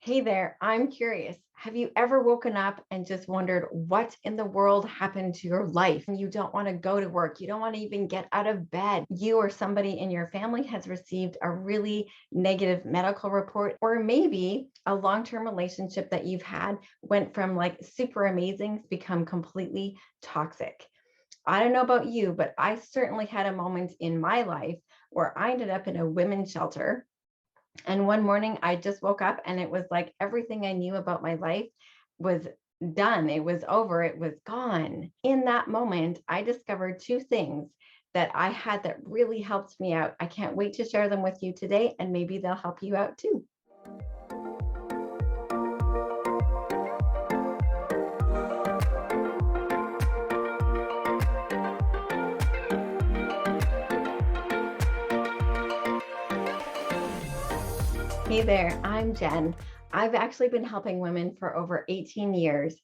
Hey there, I'm curious. Have you ever woken up and just wondered what in the world happened to your life? You don't want to go to work. You don't want to even get out of bed. You or somebody in your family has received a really negative medical report, or maybe a long term relationship that you've had went from like super amazing to become completely toxic. I don't know about you, but I certainly had a moment in my life where I ended up in a women's shelter, and one morning I just woke up and it was like everything I knew about my life was done. It was over. It was gone. In that moment, I discovered two things that I had that really helped me out. I can't wait to share them with you today, and maybe they'll help you out too. Hey there, I'm Jen. I've actually been helping women for over 18 years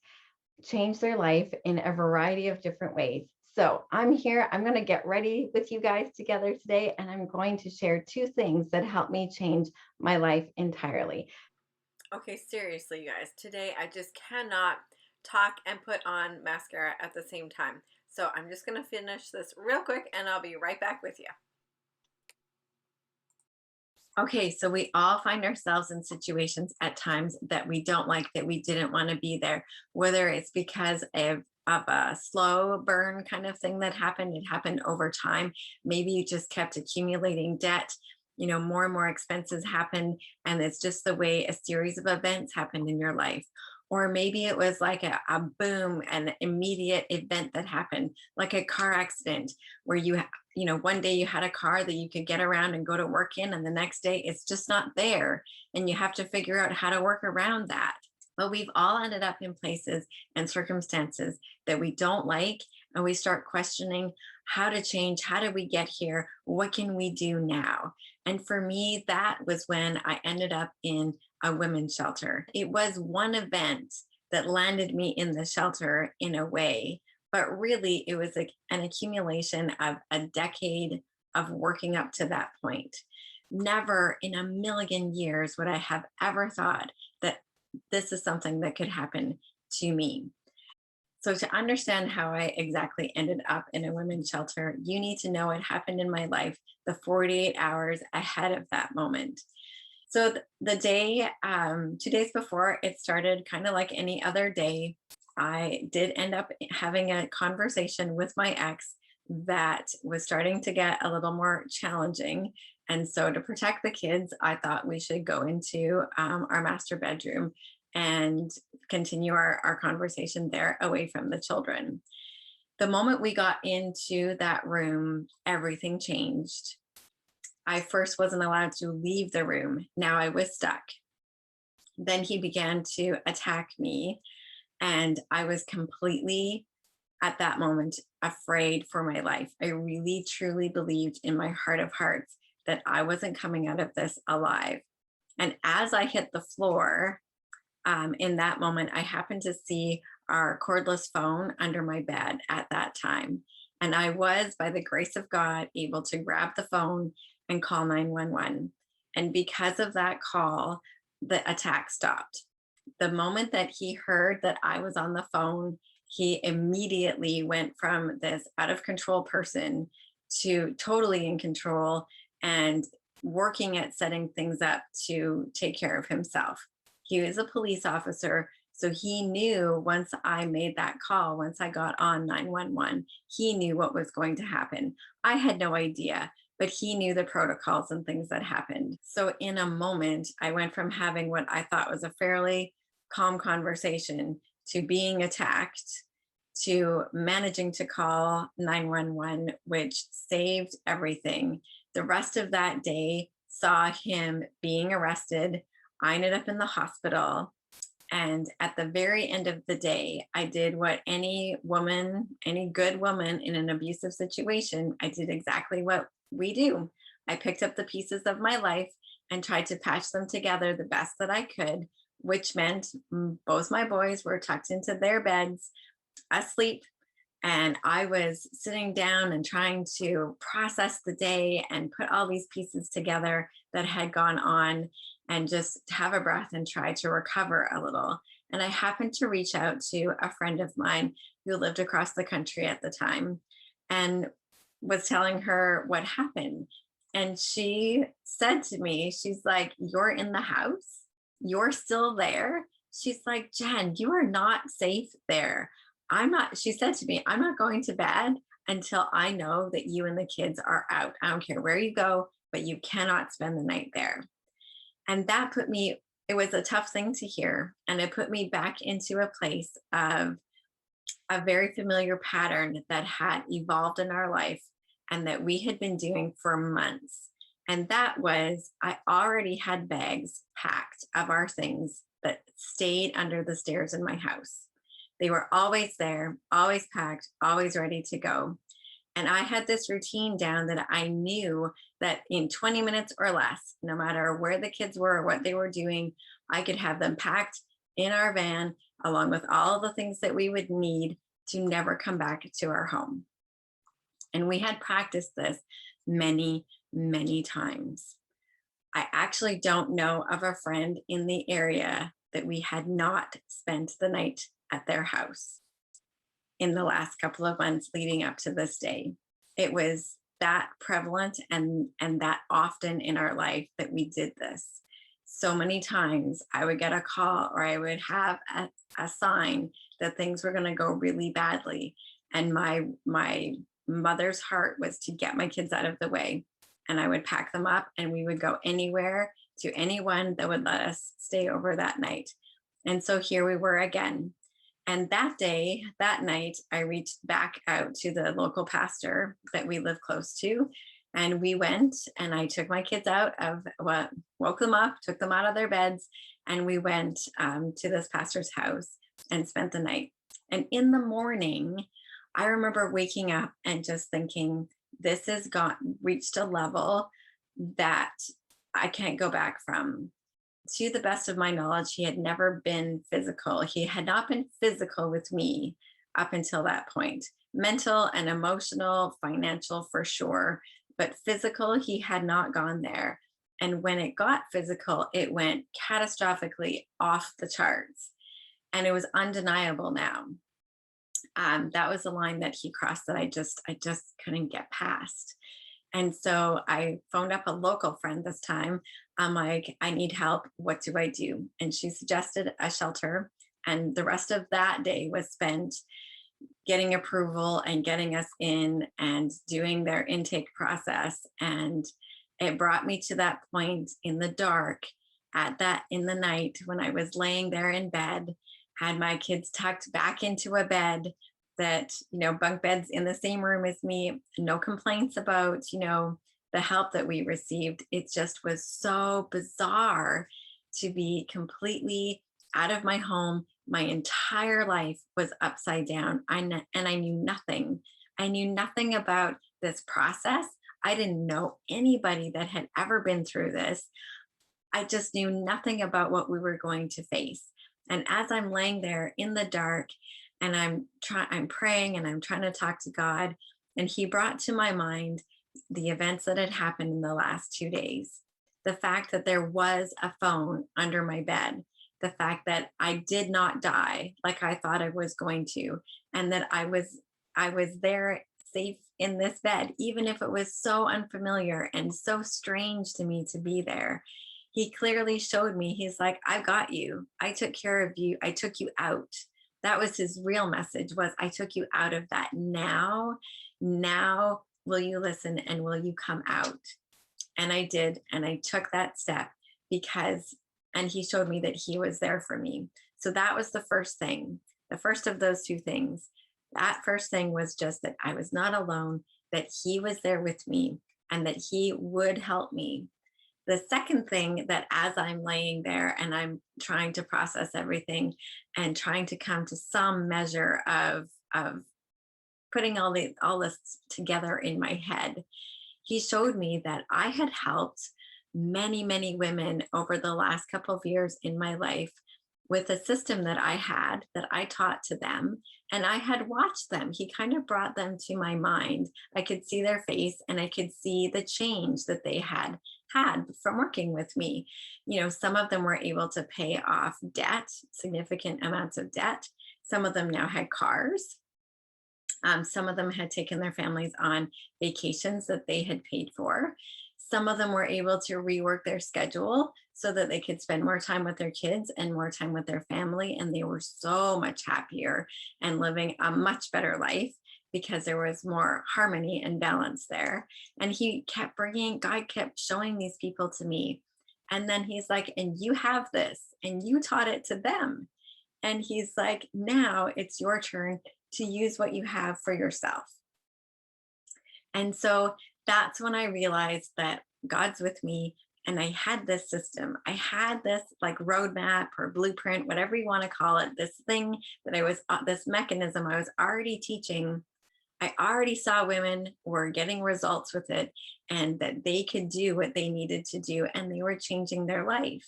change their life in a variety of different ways. So I'm here. I'm going to get ready with you guys together today, and I'm going to share two things that helped me change my life entirely. Okay, seriously, you guys. Today I just cannot talk and put on mascara at the same time. So I'm just going to finish this real quick and I'll be right back with you. Okay, so we all find ourselves in situations at times that we don't like, that we didn't want to be there, whether it's because of a slow burn kind of thing that happened, it happened over time. Maybe you just kept accumulating debt, more and more expenses happened, and it's just the way a series of events happened in your life. Or maybe it was like a boom, an immediate event that happened, like a car accident where one day you had a car that you could get around and go to work in, and the next day it's just not there. And you have to figure out how to work around that. But we've all ended up in places and circumstances that we don't like. And we start questioning how to change. How did we get here? What can we do now? And for me, that was when I ended up in a women's shelter. It was one event that landed me in the shelter in a way, but really it was an accumulation of a decade of working up to that point. Never in a million years would I have ever thought that this is something that could happen to me. So, to understand how I exactly ended up in a women's shelter, you need to know what happened in my life the 48 hours ahead of that moment. So, the day, 2 days before it started, kind of like any other day, I did end up having a conversation with my ex that was starting to get a little more challenging. And so, to protect the kids, I thought we should go into our master bedroom and continue our conversation there away from the children. The moment we got into that room, everything changed. I first wasn't allowed to leave the room. Now I was stuck. Then he began to attack me, and I was completely, at that moment, afraid for my life. I really, truly believed in my heart of hearts that I wasn't coming out of this alive. And as I hit the floor, in that moment, I happened to see our cordless phone under my bed at that time. And I was, by the grace of God, able to grab the phone and call 911. And because of that call, the attack stopped. The moment that he heard that I was on the phone, he immediately went from this out of control person to totally in control and working at setting things up to take care of himself. He was a police officer, so he knew once I made that call, once I got on 911, he knew what was going to happen. I had no idea, but he knew the protocols and things that happened. So in a moment, I went from having what I thought was a fairly calm conversation to being attacked to managing to call 911, which saved everything. The rest of that day saw him being arrested. I ended up in the hospital. And at the very end of the day, I did what any woman, any good woman in an abusive situation, I did exactly what we do. I picked up the pieces of my life and tried to patch them together the best that I could, which meant both my boys were tucked into their beds, asleep. And I was sitting down and trying to process the day and put all these pieces together that had gone on, and just have a breath and try to recover a little. And I happened to reach out to a friend of mine who lived across the country at the time, and was telling her what happened. And she said to me, she's like, "You're in the house? You're still there?" She's like, "Jen, you are not safe there. She said to me, "I'm not going to bed until I know that you and the kids are out. I don't care where you go, but you cannot spend the night there." And that put me, it was a tough thing to hear. And it put me back into a place of a very familiar pattern that had evolved in our life and that we had been doing for months. And that was, I already had bags packed of our things that stayed under the stairs in my house. They were always there, always packed, always ready to go. And I had this routine down that I knew that in 20 minutes or less, no matter where the kids were or what they were doing, I could have them packed in our van along with all the things that we would need to never come back to our home. And we had practiced this many, many times. I actually don't know of a friend in the area that we had not spent the night at their house in the last couple of months leading up to this day. It was that prevalent and that often in our life that we did this. So many times I would get a call, or I would have a sign that things were going to go really badly. And my mother's heart was to get my kids out of the way. And I would pack them up and we would go anywhere to anyone that would let us stay over that night. And so here we were again. And that day, that night, I reached back out to the local pastor that we live close to. And we went, and I took my kids out of what, woke them up, took them out of their beds, and we went to this pastor's house and spent the night. And in the morning, I remember waking up and just thinking, this has reached a level that I can't go back from. To the best of my knowledge, he had never been physical. He had not been physical with me up until that point. Mental and emotional, financial for sure, but physical, he had not gone there. And when it got physical, it went catastrophically off the charts. And it was undeniable now. That was a line that he crossed that I just couldn't get past. And so I phoned up a local friend this time. I'm like, "I need help. What do I do?" And she suggested a shelter. And the rest of that day was spent getting approval and getting us in and doing their intake process. And it brought me to that point in the dark in the night when I was laying there in bed, had my kids tucked back into a bed that, bunk beds in the same room as me, no complaints about, the help that we received. It just was so bizarre to be completely out of my home. My entire life was upside down. And I knew nothing. I knew nothing about this process. I didn't know anybody that had ever been through this. I just knew nothing about what we were going to face. And as I'm laying there in the dark and I'm praying and I'm trying to talk to God, and he brought to my mind the events that had happened in the last 2 days. The fact that there was a phone under my bed, the fact that I did not die like I thought I was going to, and that I was there safe in this bed, even if it was so unfamiliar and so strange to me to be there. He clearly showed me, he's like, "I've got you. I took care of you. I took you out." That was his real message, was, "I took you out of that. Now will you listen and will you come out?" And I did. And I took that step and he showed me that he was there for me. So that was the first thing, the first of those two things. That first thing was just that I was not alone, that he was there with me, and that he would help me. The second thing, that as I'm laying there and I'm trying to process everything and trying to come to some measure of putting all this together in my head, he showed me that I had helped many, many women over the last couple of years in my life with a system that I had that I taught to them. And I had watched them. He kind of brought them to my mind. I could see their face and I could see the change that they had from working with me. Some of them were able to pay off debt, significant amounts of debt. Some of them now had cars. Some of them had taken their families on vacations that they had paid for. Some of them were able to rework their schedule so that they could spend more time with their kids and more time with their family. And they were so much happier and living a much better life because there was more harmony and balance there. And God kept showing these people to me. And then he's like, and you have this, and you taught it to them. And he's like, now it's your turn to use what you have for yourself. And so that's when I realized that God's with me. And I had this system. I had this like roadmap or blueprint, whatever you want to call it, this thing this mechanism I was already teaching. I already saw women were getting results with it and that they could do what they needed to do and they were changing their life.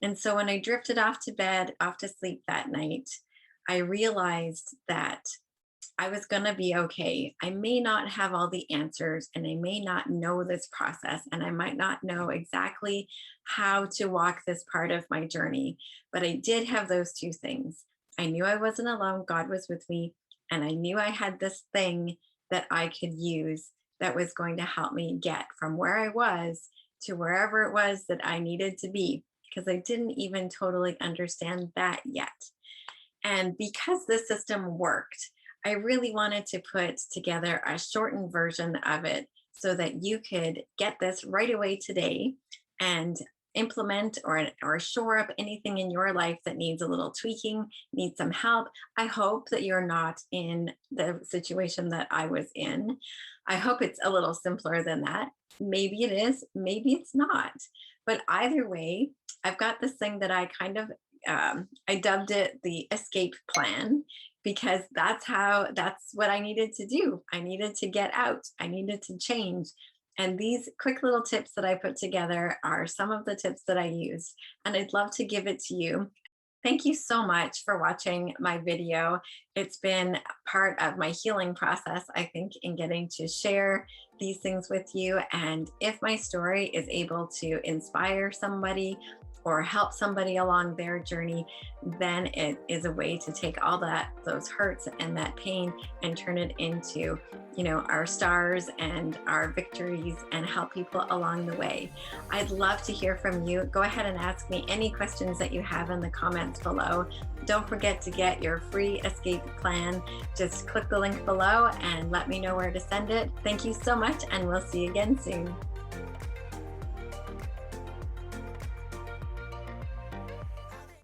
And so when I drifted off to sleep that night, I realized that I was going to be okay. I may not have all the answers and I may not know this process and I might not know exactly how to walk this part of my journey, but I did have those two things. I knew I wasn't alone. God was with me. And I knew I had this thing that I could use that was going to help me get from where I was to wherever it was that I needed to be, because I didn't even totally understand that yet. And because the system worked, I really wanted to put together a shortened version of it so that you could get this right away today and implement or shore up anything in your life that needs a little tweaking, needs some help. I hope that you're not in the situation that I was in. I hope it's a little simpler than that. Maybe it is, maybe it's not. But either way, I've got this thing that I kind of, I dubbed it the escape plan, because that's what I needed to do. I needed to get out. I needed to change. And these quick little tips that I put together are some of the tips that I used, and I'd love to give it to you. Thank you so much for watching my video. It's been part of my healing process, I think, in getting to share these things with you. And if my story is able to inspire somebody or help somebody along their journey, then it is a way to take all those hurts and that pain and turn it into, our stars and our victories and help people along the way. I'd love to hear from you. Go ahead and ask me any questions that you have in the comments below. Don't forget to get your free escape plan. Just click the link below and let me know where to send it. Thank you so much, and we'll see you again soon.